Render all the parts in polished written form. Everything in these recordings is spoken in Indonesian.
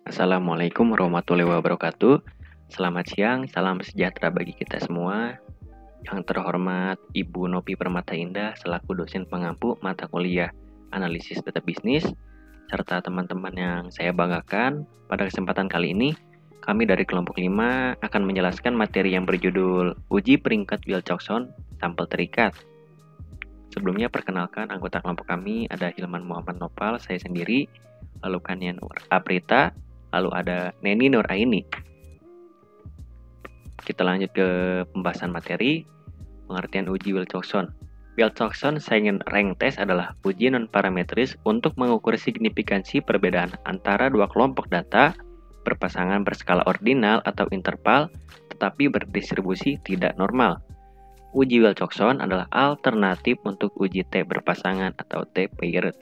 Assalamualaikum warahmatullahi wabarakatuh. Selamat siang, salam sejahtera bagi kita semua. Yang terhormat Ibu Nopi Permata Indah selaku dosen pengampu mata kuliah Analisis Data Bisnis, serta teman-teman yang saya banggakan, pada kesempatan kali ini kami dari kelompok 5 akan menjelaskan materi yang berjudul Uji Peringkat Wilcoxon Sampel Terikat. Sebelumnya perkenalkan anggota kelompok kami ada Hilman Muhammad Nopal, saya sendiri, lalu Kanian Aprita, lalu ada Neni Nuraini. Kita lanjut ke pembahasan materi, pengertian uji Wilcoxon. Wilcoxon Sign Rank Test adalah uji non-parametris untuk mengukur signifikansi perbedaan antara dua kelompok data berpasangan berskala ordinal atau interval, tetapi berdistribusi tidak normal. Uji Wilcoxon adalah alternatif untuk uji T berpasangan atau T-paired.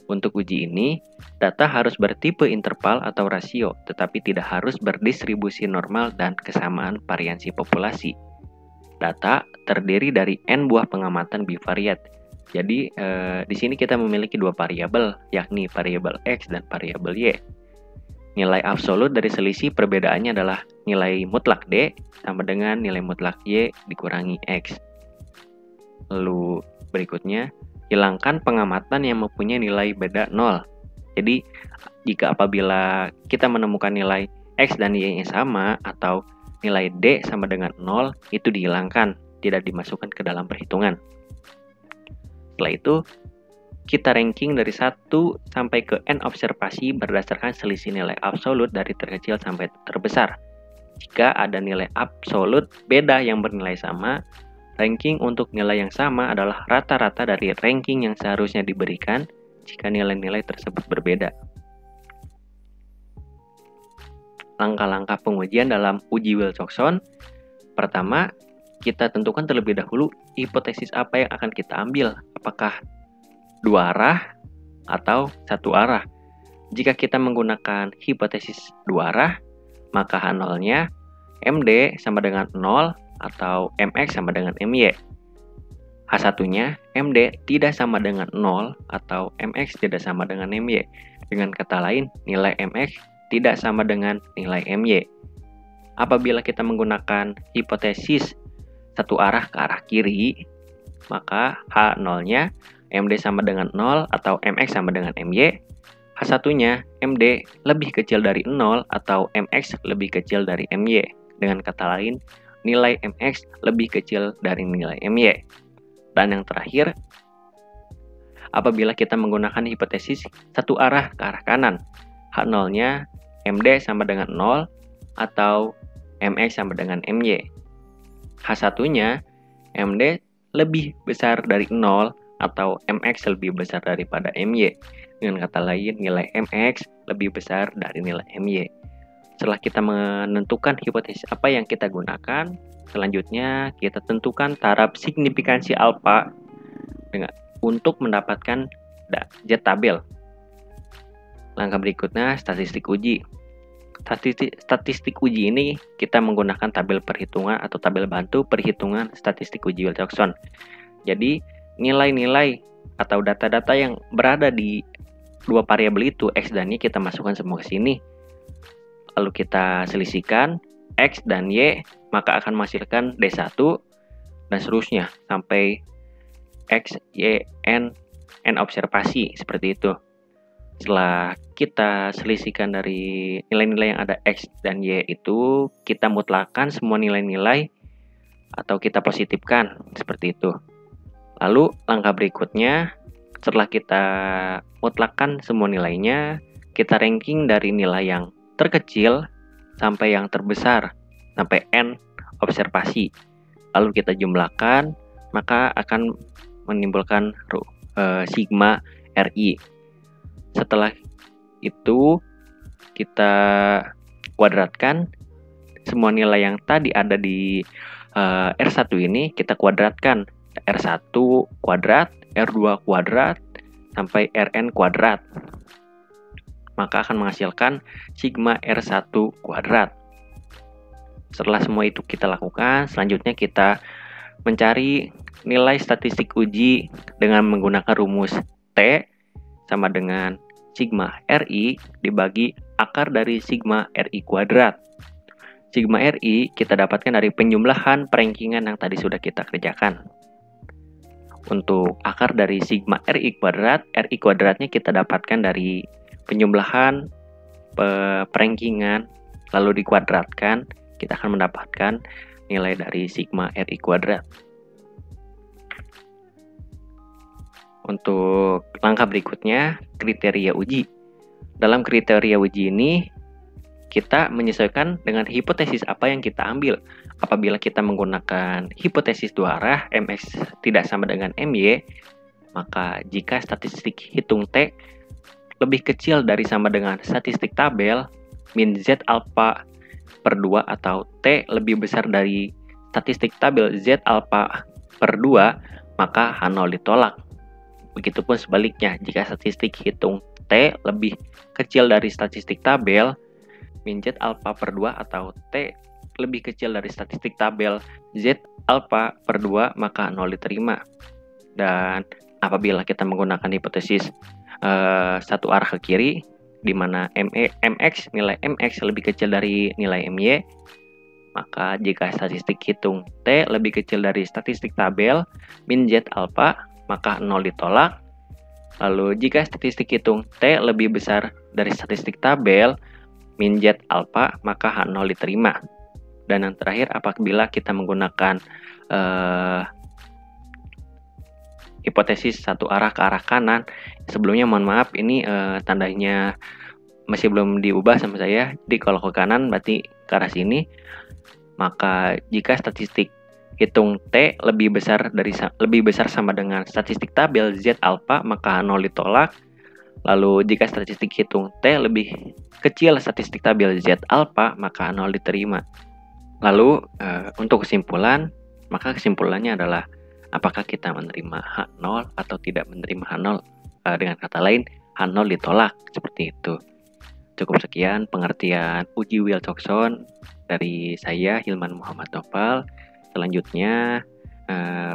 Untuk uji ini, data harus bertipe interval atau rasio, tetapi tidak harus berdistribusi normal dan kesamaan variansi populasi. Data terdiri dari n buah pengamatan bivariat. Jadi, di sini kita memiliki dua variabel, yakni variabel X dan variabel Y. Nilai absolut dari selisih perbedaannya adalah nilai mutlak D sama dengan nilai mutlak Y dikurangi X. Lalu berikutnya, hilangkan pengamatan yang mempunyai nilai beda 0. Jadi, jika apabila kita menemukan nilai X dan Y-nya sama atau nilai D sama dengan 0, itu dihilangkan, tidak dimasukkan ke dalam perhitungan. Setelah itu, kita ranking dari 1 sampai ke N observasi berdasarkan selisih nilai absolut dari terkecil sampai terbesar. Jika ada nilai absolut beda yang bernilai sama, ranking untuk nilai yang sama adalah rata-rata dari ranking yang seharusnya diberikan jika nilai-nilai tersebut berbeda. Langkah-langkah pengujian dalam uji Wilcoxon. Pertama, kita tentukan terlebih dahulu hipotesis apa yang akan kita ambil. Apakah dua arah atau satu arah? Jika kita menggunakan hipotesis dua arah, maka H0-nya MD sama dengan 0 atau MX sama dengan MY. H1-nya MD tidak sama dengan 0 atau MX tidak sama dengan MY. Dengan kata lain, nilai MX tidak sama dengan nilai MY. Apabila kita menggunakan hipotesis satu arah ke arah kiri, maka H0-nya MD sama dengan 0 atau MX sama dengan MY. H1-nya MD lebih kecil dari 0 atau MX lebih kecil dari MY. Dengan kata lain, nilai MX lebih kecil dari nilai MY. Dan yang terakhir, apabila kita menggunakan hipotesis satu arah ke arah kanan, H0-nya MD sama dengan 0 atau MX sama dengan MY. H1-nya MD lebih besar dari 0 atau MX lebih besar daripada MY. Dengan kata lain, nilai MX lebih besar dari nilai MY. Setelah kita menentukan hipotesis apa yang kita gunakan, selanjutnya kita tentukan taraf signifikansi alfa untuk mendapatkan Z tabel. Langkah berikutnya, statistik uji. Statistik uji ini kita menggunakan tabel perhitungan atau tabel bantu perhitungan statistik uji Wilcoxon. Jadi, nilai-nilai atau data-data yang berada di dua variabel itu, X dan Y, kita masukkan semua ke sini. Lalu kita selisihkan X dan Y, maka akan menghasilkan D1 dan seterusnya sampai X, Y, N observasi, seperti itu. Setelah kita selisihkan dari nilai-nilai yang ada X dan Y itu, kita mutlakkan semua nilai-nilai atau kita positifkan, seperti itu. Lalu langkah berikutnya, setelah kita mutlakkan semua nilainya, kita ranking dari nilai yang terkecil sampai yang terbesar, sampai N observasi. Lalu kita jumlahkan, maka akan menimbulkan sigma RI. Setelah itu, kita kuadratkan semua nilai yang tadi ada di R1 ini, kita kuadratkan. R1 kuadrat, R2 kuadrat, sampai Rn kuadrat. Maka akan menghasilkan sigma R1 kuadrat. Setelah semua itu kita lakukan, selanjutnya kita mencari nilai statistik uji dengan menggunakan rumus T sama dengan sigma RI dibagi akar dari sigma RI kuadrat. Sigma RI kita dapatkan dari penjumlahan perengkingan yang tadi sudah kita kerjakan. Untuk akar dari sigma RI kuadratnya kita dapatkan dari penjumlahan perengkingan lalu dikuadratkan, kita akan mendapatkan nilai dari sigma RI kuadrat. Untuk langkah berikutnya, kriteria uji. Dalam kriteria uji ini, kita menyesuaikan dengan hipotesis apa yang kita ambil. Apabila kita menggunakan hipotesis dua arah, Mx tidak sama dengan My, maka jika statistik hitung T lebih kecil dari sama dengan statistik tabel, min Z alpha per 2 atau T lebih besar dari statistik tabel Z alpha per 2, maka H0 ditolak. Begitupun sebaliknya, jika statistik hitung T lebih kecil dari statistik tabel, min Z alpha per 2 atau T lebih kecil dari statistik tabel Z alpha per 2, maka 0 diterima. Dan apabila kita menggunakan hipotesis satu arah ke kiri, di mana nilai Mx lebih kecil dari nilai My, maka jika statistik hitung T lebih kecil dari statistik tabel min Z alpha, maka 0 ditolak. Lalu jika statistik hitung T lebih besar dari statistik tabel min Z alpha, maka H0 diterima. Dan yang terakhir, apabila kita menggunakan hipotesis satu arah ke arah kanan, sebelumnya mohon maaf, ini tandanya masih belum diubah sama saya. Jadi kalau ke kanan berarti ke arah sini. Maka jika statistik hitung T lebih besar sama dengan statistik tabel Z alpha, maka 0 ditolak. Lalu jika statistik hitung T lebih kecil statistik tabel Z alpha, maka 0 diterima. Lalu untuk kesimpulan, maka kesimpulannya adalah apakah kita menerima H0 atau tidak menerima H0. Dengan kata lain, H0 ditolak, seperti itu. Cukup sekian pengertian uji Wilcoxon dari saya, Hilman Muhammad Topal. Selanjutnya,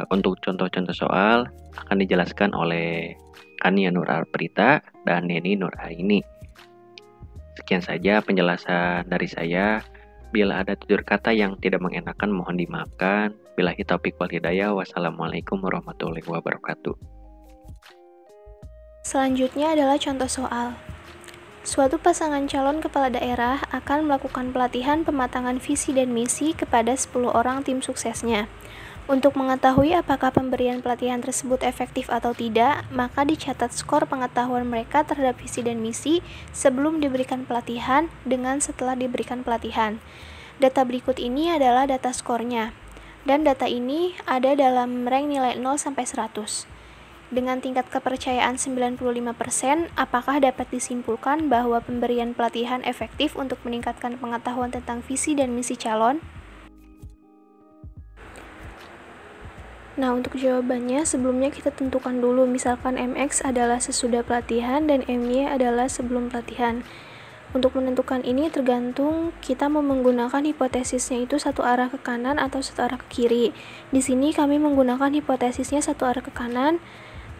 untuk contoh-contoh soal akan dijelaskan oleh Kania Nur Arprita dan Neni Nur Aini. Sekian saja penjelasan dari saya. Bila ada tutur kata yang tidak mengenakan, mohon dimaafkan. Billahi taufiq wal hidayah. Wassalamualaikum warahmatullahi wabarakatuh. Selanjutnya adalah contoh soal. Suatu pasangan calon kepala daerah akan melakukan pelatihan pematangan visi dan misi kepada 10 orang tim suksesnya. Untuk mengetahui apakah pemberian pelatihan tersebut efektif atau tidak, maka dicatat skor pengetahuan mereka terhadap visi dan misi sebelum diberikan pelatihan dengan setelah diberikan pelatihan. Data berikut ini adalah data skornya, dan data ini ada dalam rank nilai 0 sampai 100. Dengan tingkat kepercayaan 95%, apakah dapat disimpulkan bahwa pemberian pelatihan efektif untuk meningkatkan pengetahuan tentang visi dan misi calon? Nah, untuk jawabannya sebelumnya kita tentukan dulu, misalkan Mx adalah sesudah pelatihan dan My adalah sebelum pelatihan. Untuk menentukan ini tergantung kita mau menggunakan hipotesisnya itu satu arah ke kanan atau satu arah ke kiri. Di sini kami menggunakan hipotesisnya satu arah ke kanan.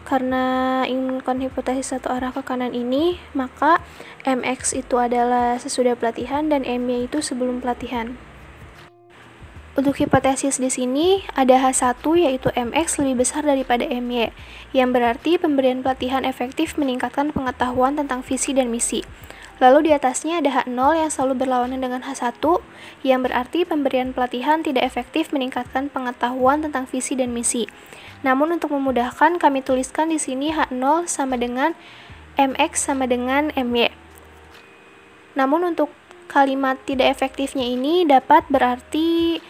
Karena inginkan hipotesis satu arah ke kanan ini, maka Mx itu adalah sesudah pelatihan dan My itu sebelum pelatihan. Untuk hipotesis di sini ada H1 yaitu Mx lebih besar daripada My, yang berarti pemberian pelatihan efektif meningkatkan pengetahuan tentang visi dan misi. Lalu di atasnya ada H0 yang selalu berlawanan dengan H1, yang berarti pemberian pelatihan tidak efektif meningkatkan pengetahuan tentang visi dan misi. Namun untuk memudahkan kami tuliskan di sini H0 sama dengan Mx sama dengan My. Namun untuk kalimat tidak efektifnya ini dapat berarti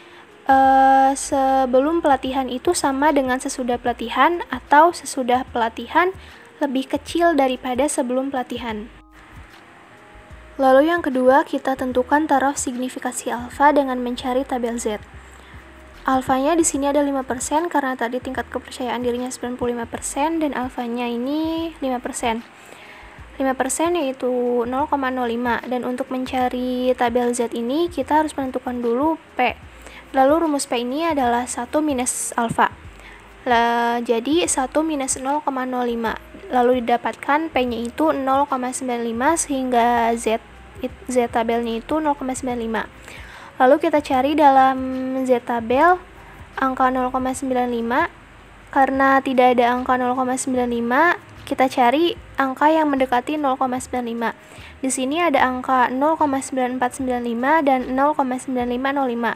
sebelum pelatihan itu sama dengan sesudah pelatihan atau sesudah pelatihan lebih kecil daripada sebelum pelatihan. Lalu yang kedua, kita tentukan taraf signifikasi alfa dengan mencari tabel Z. Alfanya di sini ada 5% karena tadi tingkat kepercayaan dirinya 95% dan alfanya ini 5%. 5% yaitu 0,05, dan untuk mencari tabel Z ini kita harus menentukan dulu P. Lalu rumus P ini adalah 1 minus alfa. Jadi 1 minus 0,05. Lalu didapatkan P-nya itu 0,95 sehingga Z Z tabelnya itu 0,95. Lalu kita cari dalam Z tabel angka 0,95. Karena tidak ada angka 0,95, kita cari angka yang mendekati 0,95. Di sini ada angka 0,9495 dan 0,9505.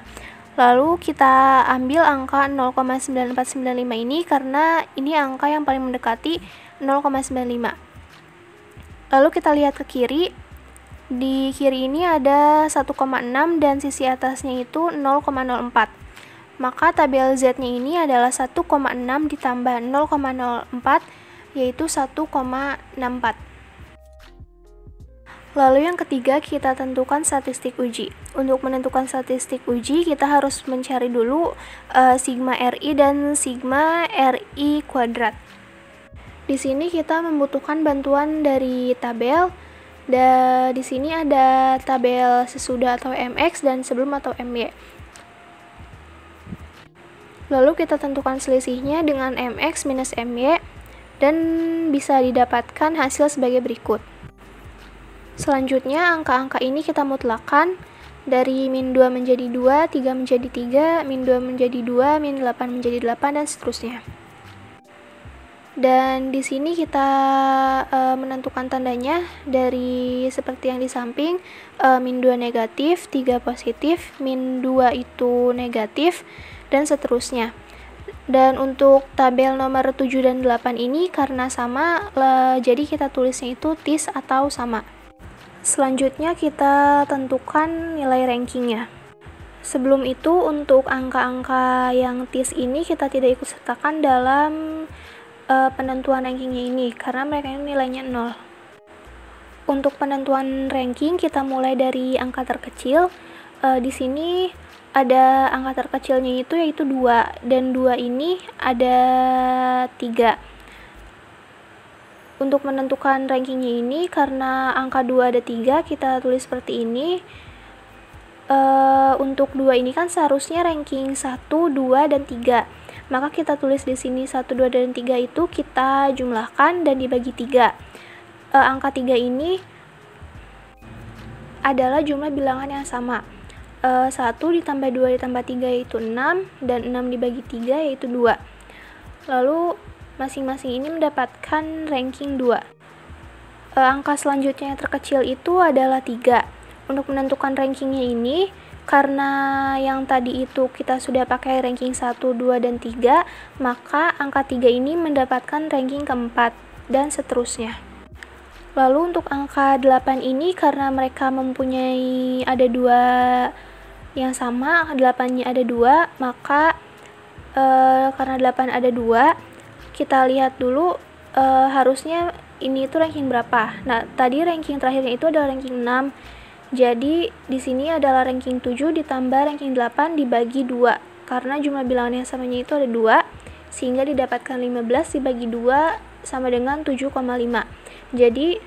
Lalu kita ambil angka 0,9495 ini karena ini angka yang paling mendekati 0,95. Lalu kita lihat ke kiri. Di kiri ini ada 1,6 dan sisi atasnya itu 0,04. Maka tabel Z-nya ini adalah 1,6 ditambah 0,04, yaitu 1,64. Lalu yang ketiga, kita tentukan statistik uji. Untuk menentukan statistik uji, kita harus mencari dulu sigma RI dan sigma RI kuadrat. Di sini kita membutuhkan bantuan dari tabel. Di sini ada tabel sesudah atau MX dan sebelum atau MY. Lalu kita tentukan selisihnya dengan MX minus MY dan bisa didapatkan hasil sebagai berikut. Selanjutnya angka-angka ini kita mutlakkan dari min 2 menjadi 2, 3 menjadi 3, min 2 menjadi 2, min 8 menjadi 8, dan seterusnya. Dan di sini kita menentukan tandanya dari seperti yang di samping, min 2 negatif, 3 positif, min 2 itu negatif, dan seterusnya. Dan untuk tabel nomor 7 dan 8 ini karena sama, jadi kita tulisnya itu TIS atau sama. Selanjutnya kita tentukan nilai rankingnya. Sebelum itu untuk angka-angka yang TIS ini kita tidak ikut sertakan dalam penentuan rankingnya ini karena mereka ini nilainya 0. Untuk penentuan ranking kita mulai dari angka terkecil. Di sini ada angka terkecilnya itu yaitu 2 dan 2 ini ada 3. Untuk menentukan rankingnya ini karena angka 2 ada 3, kita tulis seperti ini. Untuk 2 ini kan seharusnya ranking 1, 2, dan 3. Maka kita tulis di sini 1, 2, dan 3 itu kita jumlahkan dan dibagi 3. Angka 3 ini adalah jumlah bilangan yang sama. 1 ditambah 2 ditambah 3 yaitu 6, dan 6 dibagi 3 yaitu 2. Lalu masing-masing ini mendapatkan ranking 2. Angka selanjutnya yang terkecil itu adalah 3. Untuk menentukan rankingnya ini, karena yang tadi itu kita sudah pakai ranking 1, 2, dan 3, maka angka 3 ini mendapatkan ranking keempat, dan seterusnya. Lalu untuk angka 8 ini karena mereka mempunyai ada 2 yang sama, 8-nya ada 2, maka karena 8 ada 2, kita lihat dulu harusnya ini itu ranking berapa. Nah, tadi ranking terakhirnya itu adalah ranking 6. Jadi di sini adalah ranking 7 ditambah ranking 8 dibagi 2. Karena jumlah bilangan yang samanya itu ada 2, sehingga didapatkan 15 dibagi 2 sama dengan 7,5. Jadi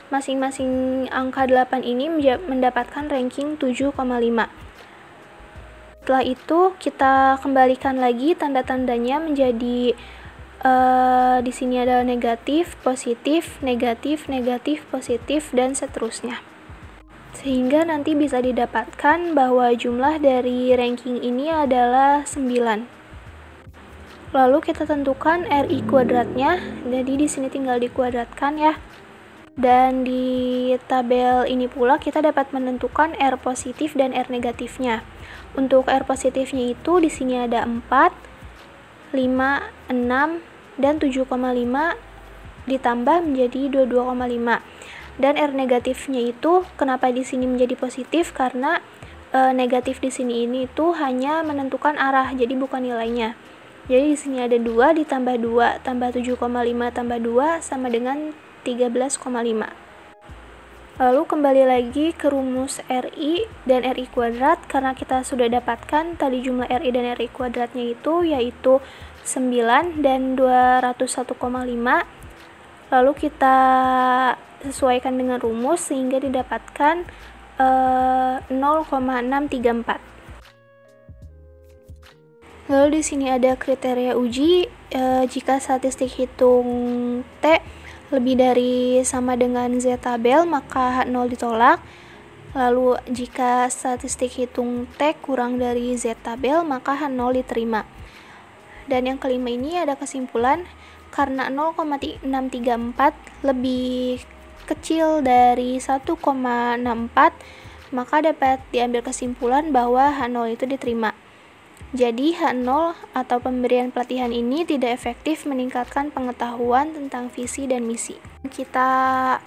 masing-masing angka 8 ini mendapatkan ranking 7,5. Setelah itu kita kembalikan lagi tanda-tandanya menjadi di sini ada negatif, positif, negatif, negatif, positif, dan seterusnya. Sehingga nanti bisa didapatkan bahwa jumlah dari ranking ini adalah 9. Lalu kita tentukan RI kuadratnya. Jadi di sini tinggal dikuadratkan ya. Dan di tabel ini pula kita dapat menentukan R positif dan R negatifnya. Untuk R positifnya itu di sini ada 4, 5, 6, dan 7,5 ditambah menjadi 22,5. Dan R negatifnya itu kenapa di sini menjadi positif? Karena negatif di sini ini itu hanya menentukan arah, jadi bukan nilainya. Jadi di sini ada 2 ditambah 2 tambah 7,5 tambah 2 sama dengan 13,5. Lalu kembali lagi ke rumus RI dan RI kuadrat karena kita sudah dapatkan tadi jumlah RI dan RI kuadratnya itu yaitu 9 dan 201,5. Lalu kita sesuaikan dengan rumus sehingga didapatkan 0,634. Lalu di sini ada kriteria uji. Jika statistik hitung T lebih dari sama dengan Z tabel, maka 0 ditolak. Lalu jika statistik hitung T kurang dari Z tabel, maka H0 diterima. Dan yang kelima ini ada kesimpulan, karena 0,634 lebih kecil dari 1,64, maka dapat diambil kesimpulan bahwa H0 itu diterima. Jadi H0 atau pemberian pelatihan ini tidak efektif meningkatkan pengetahuan tentang visi dan misi. Kita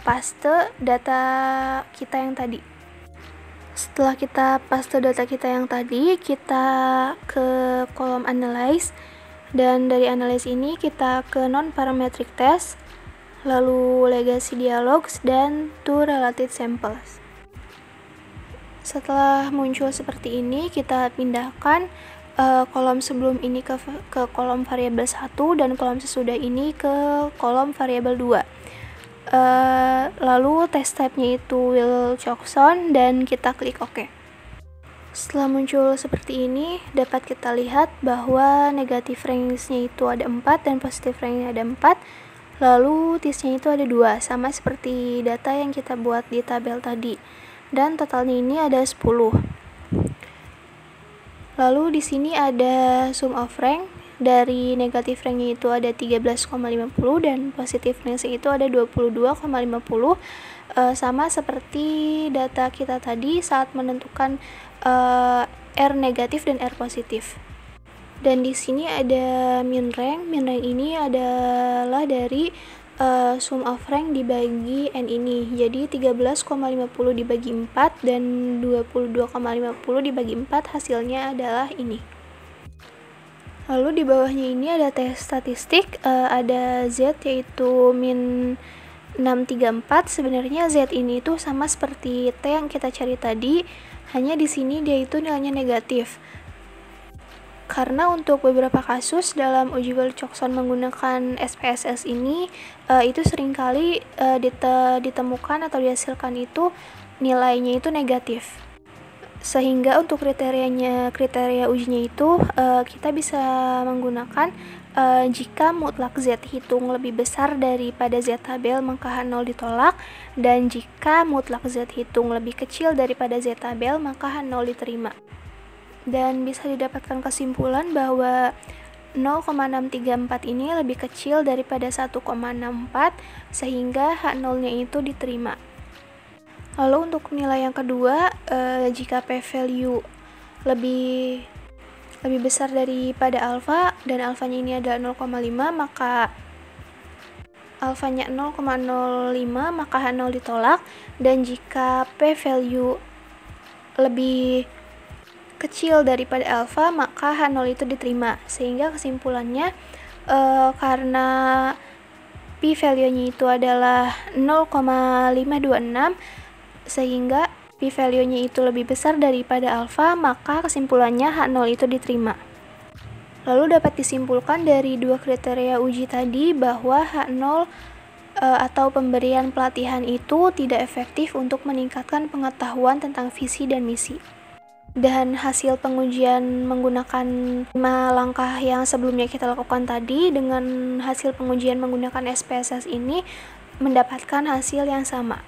paste data kita yang tadi. Setelah kita paste data kita yang tadi, kita ke kolom analyze, dan dari analyze ini kita ke non-parametric test, lalu legacy dialogues, dan to related samples. Setelah muncul seperti ini, kita pindahkan kolom sebelum ini ke kolom variabel 1 dan kolom sesudah ini ke kolom variabel 2. Lalu test type-nya itu Wilcoxon dan kita klik OK. Setelah muncul seperti ini, dapat kita lihat bahwa negatif range-nya itu ada 4 dan positif range-nya ada 4. Lalu TIS-nya itu ada 2, sama seperti data yang kita buat di tabel tadi. Dan totalnya ini ada 10. Lalu di sini ada sum of rank. Dari negatif rank itu ada 13,50 dan positif rank itu ada 22,50, sama seperti data kita tadi saat menentukan R negatif dan R positif. Dan di sini ada min rank. Min rank ini adalah dari sum of rank dibagi N ini. Jadi 13,50 dibagi 4 dan 22,50 dibagi 4 hasilnya adalah ini. Lalu di bawahnya ini ada tes statistik, ada Z yaitu min 634. Sebenarnya Z ini itu sama seperti T yang kita cari tadi, hanya di sini dia itu nilainya negatif. Karena untuk beberapa kasus dalam uji Wilcoxon menggunakan SPSS ini, itu seringkali ditemukan atau dihasilkan itu nilainya itu negatif. Sehingga untuk kriteria ujinya itu kita bisa menggunakan jika mutlak Z hitung lebih besar daripada Z tabel maka H0 ditolak, dan jika mutlak Z hitung lebih kecil daripada Z tabel maka H0 diterima. Dan bisa didapatkan kesimpulan bahwa 0,634 ini lebih kecil daripada 1,64 sehingga H0 nya itu diterima. Lalu untuk nilai yang kedua, jika p-value lebih besar daripada alfa dan alfanya ini adalah 0,5, maka alfanya 0,05 maka H0 ditolak, dan jika p-value lebih kecil daripada alfa maka H0 itu diterima. Sehingga kesimpulannya karena p-value-nya itu adalah 0,526 sehingga p-value-nya itu lebih besar daripada alfa, maka kesimpulannya H0 itu diterima. Lalu dapat disimpulkan dari dua kriteria uji tadi bahwa H0 atau pemberian pelatihan itu tidak efektif untuk meningkatkan pengetahuan tentang visi dan misi. Dan hasil pengujian menggunakan 5 langkah yang sebelumnya kita lakukan tadi dengan hasil pengujian menggunakan SPSS ini mendapatkan hasil yang sama.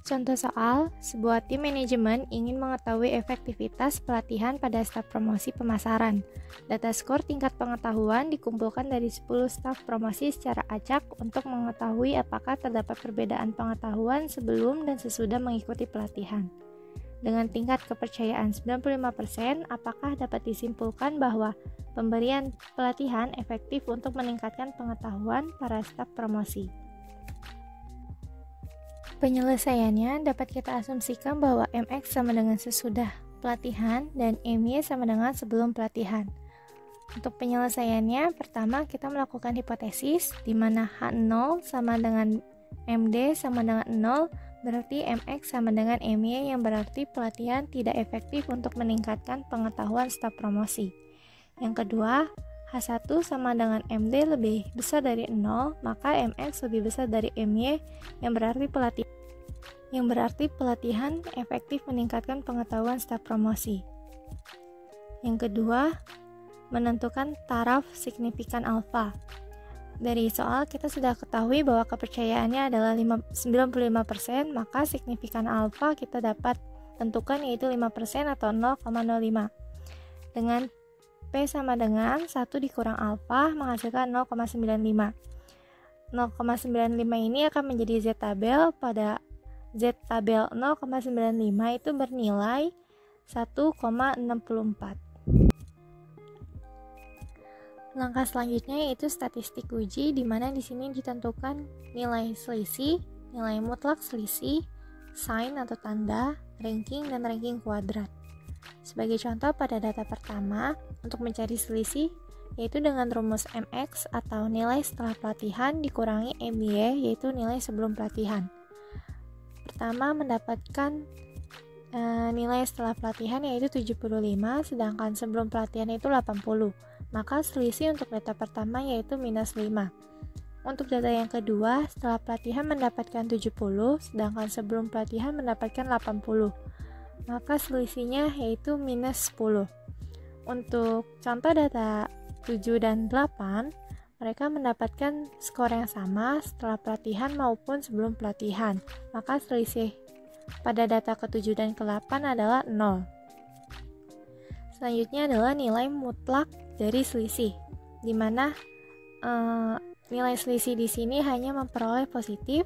Contoh soal, sebuah tim manajemen ingin mengetahui efektivitas pelatihan pada staf promosi pemasaran. Data skor tingkat pengetahuan dikumpulkan dari 10 staf promosi secara acak untuk mengetahui apakah terdapat perbedaan pengetahuan sebelum dan sesudah mengikuti pelatihan. Dengan tingkat kepercayaan 95%, apakah dapat disimpulkan bahwa pemberian pelatihan efektif untuk meningkatkan pengetahuan para staf promosi? Penyelesaiannya dapat kita asumsikan bahwa MX sama dengan sesudah pelatihan dan MY sama dengan sebelum pelatihan. Untuk penyelesaiannya, pertama kita melakukan hipotesis di mana H0 sama dengan MD sama dengan 0, berarti MX sama dengan MY yang berarti pelatihan tidak efektif untuk meningkatkan pengetahuan staf promosi. Yang kedua, H1 sama dengan MD lebih besar dari 0, maka MX lebih besar dari MY yang berarti pelatihan efektif meningkatkan pengetahuan staf promosi. Yang kedua, menentukan taraf signifikan alfa. dari soal kita sudah ketahui bahwa kepercayaannya adalah 95%, maka signifikan alfa kita dapat tentukan yaitu 5% atau 0,05. Dengan P sama dengan 1 dikurang alfa menghasilkan 0,95. 0,95 ini akan menjadi Z tabel. Pada Z tabel 0,95 itu bernilai 1,64. Langkah selanjutnya yaitu statistik uji, di mana di sini ditentukan nilai selisih, nilai mutlak selisih, sign atau tanda, ranking, dan ranking kuadrat. Sebagai contoh pada data pertama, untuk mencari selisih yaitu dengan rumus MX atau nilai setelah pelatihan dikurangi MY yaitu nilai sebelum pelatihan. Pertama mendapatkan nilai setelah pelatihan yaitu 75, sedangkan sebelum pelatihan itu 80. Maka selisih untuk data pertama yaitu minus 5. Untuk data yang kedua, setelah pelatihan mendapatkan 70, sedangkan sebelum pelatihan mendapatkan 80. Maka selisihnya yaitu minus 10. Untuk contoh data 7 dan 8, mereka mendapatkan skor yang sama setelah pelatihan maupun sebelum pelatihan. Maka selisih pada data ke-7 dan ke-8 adalah 0. Selanjutnya adalah nilai mutlak dari selisih, di mana nilai selisih di sini hanya memperoleh positif.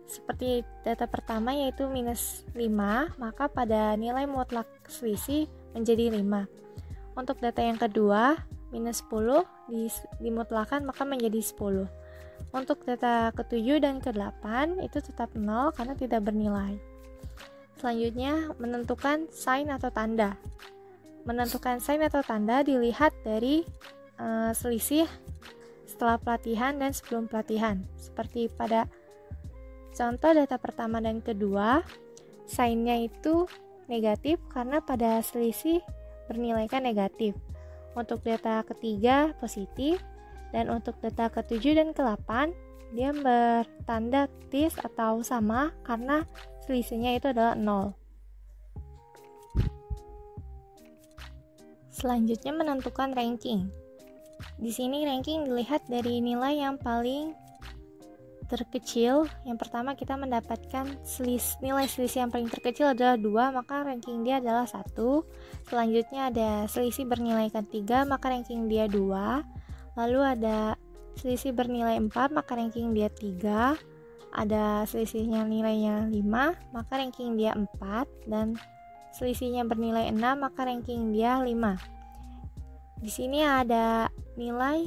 Seperti data pertama yaitu minus 5, maka pada nilai mutlak selisih menjadi 5. Untuk data yang kedua, minus 10 dimutlakan maka menjadi 10. Untuk data ke-7 dan ke-8 itu tetap 0 karena tidak bernilai. Selanjutnya, menentukan sign atau tanda. Menentukan sign atau tanda dilihat dari selisih setelah pelatihan dan sebelum pelatihan. Seperti pada contoh data pertama dan kedua, sign-nya itu negatif karena pada selisih bernilaikan negatif. Untuk data ketiga positif, dan untuk data ke-7 dan ke-8 dia bertanda tis atau sama karena selisihnya itu adalah 0. Selanjutnya menentukan ranking. Di sini ranking dilihat dari nilai yang paling terkecil. Yang pertama kita mendapatkan nilai selisih yang paling terkecil adalah 2, maka ranking dia adalah 1. Selanjutnya ada selisih bernilaikan 3, maka ranking dia 2. Lalu ada selisih bernilai 4, maka ranking dia 3. Ada selisihnya nilainya 5, maka ranking dia 4. Dan selisihnya bernilai 6, maka ranking dia 5. Di sini ada nilai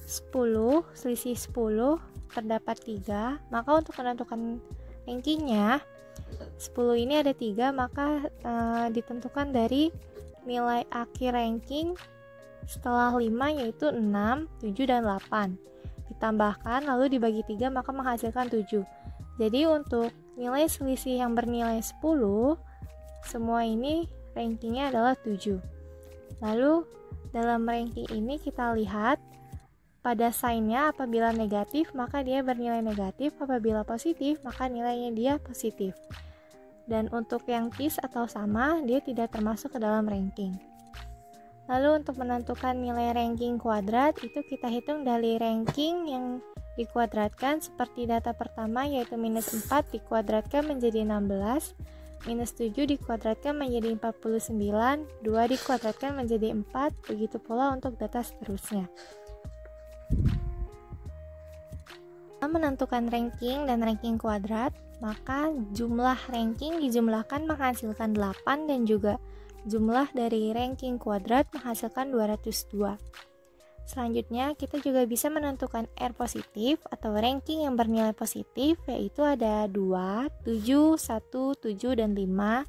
10, selisih 10 terdapat 3, maka untuk menentukan rankingnya 10 ini ada 3, maka ditentukan dari nilai akhir ranking setelah 5 yaitu 6, 7, dan 8 ditambahkan lalu dibagi 3 maka menghasilkan 7. Jadi untuk nilai selisih yang bernilai 10 semua ini rankingnya adalah 7. Lalu dalam ranking ini kita lihat pada sign-nya apabila negatif maka dia bernilai negatif, apabila positif maka nilainya dia positif. Dan untuk yang tis atau sama dia tidak termasuk ke dalam ranking. Lalu untuk menentukan nilai ranking kuadrat itu kita hitung dari ranking yang dikuadratkan seperti data pertama yaitu minus 4 dikuadratkan menjadi 16, minus 7 dikuadratkan menjadi 49, 2 dikuadratkan menjadi 4, begitu pula untuk data seterusnya. Menentukan ranking dan ranking kuadrat, maka jumlah ranking dijumlahkan menghasilkan 8 dan juga jumlah dari ranking kuadrat menghasilkan 202. Selanjutnya, kita juga bisa menentukan R positif atau ranking yang bernilai positif, yaitu ada 2, 7, 1, 7, dan 5,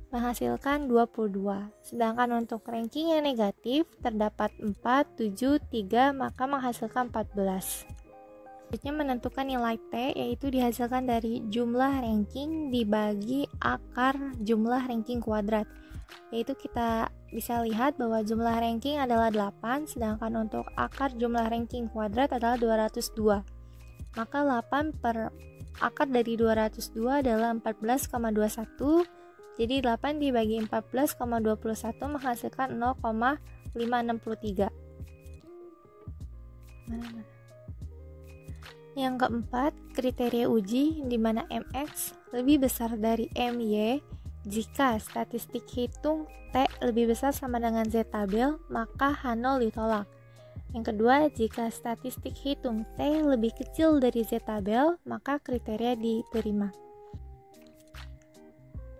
menghasilkan 22. Sedangkan untuk ranking yang negatif, terdapat 4, 7, 3, maka menghasilkan 14. Selanjutnya menentukan nilai T, yaitu dihasilkan dari jumlah ranking dibagi akar jumlah ranking kuadrat. Yaitu kita bisa lihat bahwa jumlah ranking adalah 8, sedangkan untuk akar jumlah ranking kuadrat adalah 202. Maka 8 per akar dari 202 adalah 14,21. Jadi 8 dibagi 14,21 menghasilkan 0,563. Yang keempat, kriteria uji di mana MX lebih besar dari MY jika statistik hitung T lebih besar sama dengan Z tabel, maka H0 ditolak. Yang kedua, jika statistik hitung T lebih kecil dari Z tabel, maka kriteria diterima.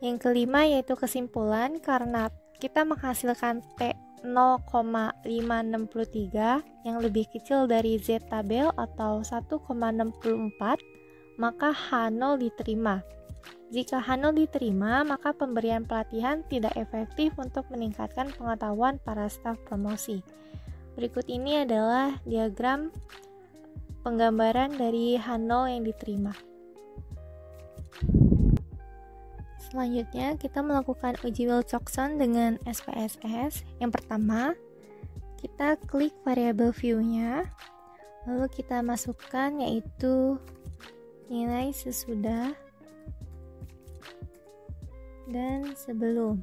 Yang kelima yaitu kesimpulan, karena kita menghasilkan T 0,563 yang lebih kecil dari Z tabel atau 1,64, maka H0 diterima. Jika H0 diterima, maka pemberian pelatihan tidak efektif untuk meningkatkan pengetahuan para staf promosi. Berikut ini adalah diagram penggambaran dari H0 yang diterima. Selanjutnya, kita melakukan uji Wilcoxon dengan SPSS. Yang pertama, kita klik variabel view-nya, lalu kita masukkan yaitu nilai sesudah dan sebelum.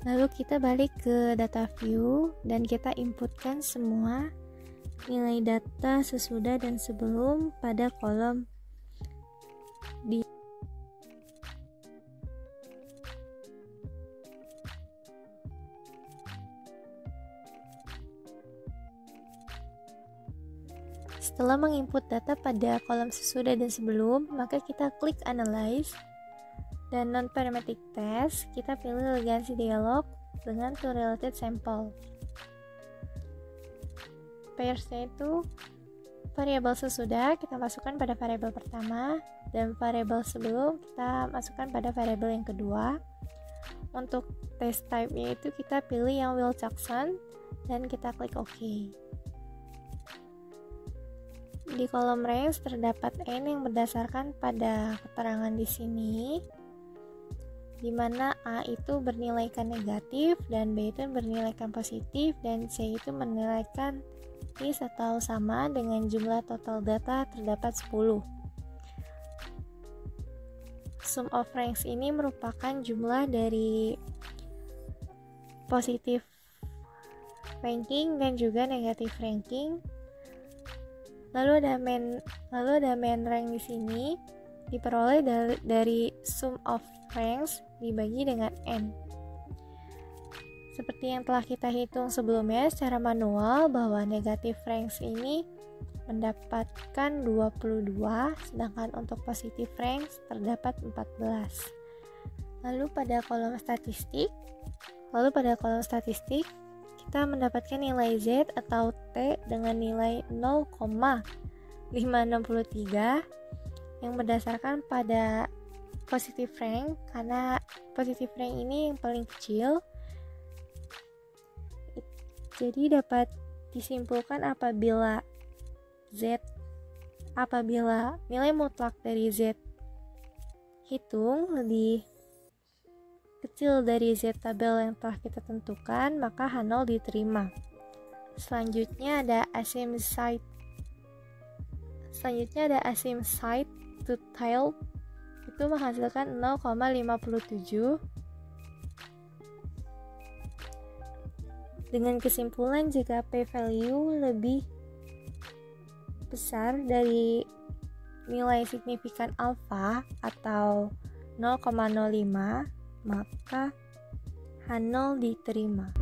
Lalu kita balik ke data view dan kita inputkan semua nilai data sesudah dan sebelum pada kolom di Setelah menginput data pada kolom sesudah dan sebelum, maka kita klik Analyze dan Non-Parametric Test, kita pilih elegancy dialog dengan To Related Sample. Pairs-nya itu variabel sesudah kita masukkan pada variabel pertama dan variabel sebelum kita masukkan pada variabel yang kedua. Untuk test type-nya itu kita pilih yang Wilcoxon dan kita klik OK. Di kolom range terdapat N yang berdasarkan pada keterangan di sini, di mana A itu bernilaikan negatif dan B itu bernilaikan positif dan C itu menilaikan is atau sama dengan jumlah total data terdapat 10. Sum of ranks ini merupakan jumlah dari positif ranking dan juga negatif ranking. Lalu ada main rank di sini diperoleh dari sum of ranks dibagi dengan N. Seperti yang telah kita hitung sebelumnya secara manual, bahwa negatif ranks ini mendapatkan 22, sedangkan untuk positif ranks terdapat 14. Lalu pada kolom statistik kita mendapatkan nilai Z atau T dengan nilai 0,563 yang berdasarkan pada positif rank, karena positif rank ini yang paling kecil. Jadi dapat disimpulkan apabila nilai mutlak dari Z hitung lebih kecil dari Z tabel yang telah kita tentukan, maka H0 diterima. Selanjutnya ada asymptote to tail, itu menghasilkan 0,57. Dengan kesimpulan, jika p-value lebih besar dari nilai signifikan alfa atau 0,05, maka H0 diterima.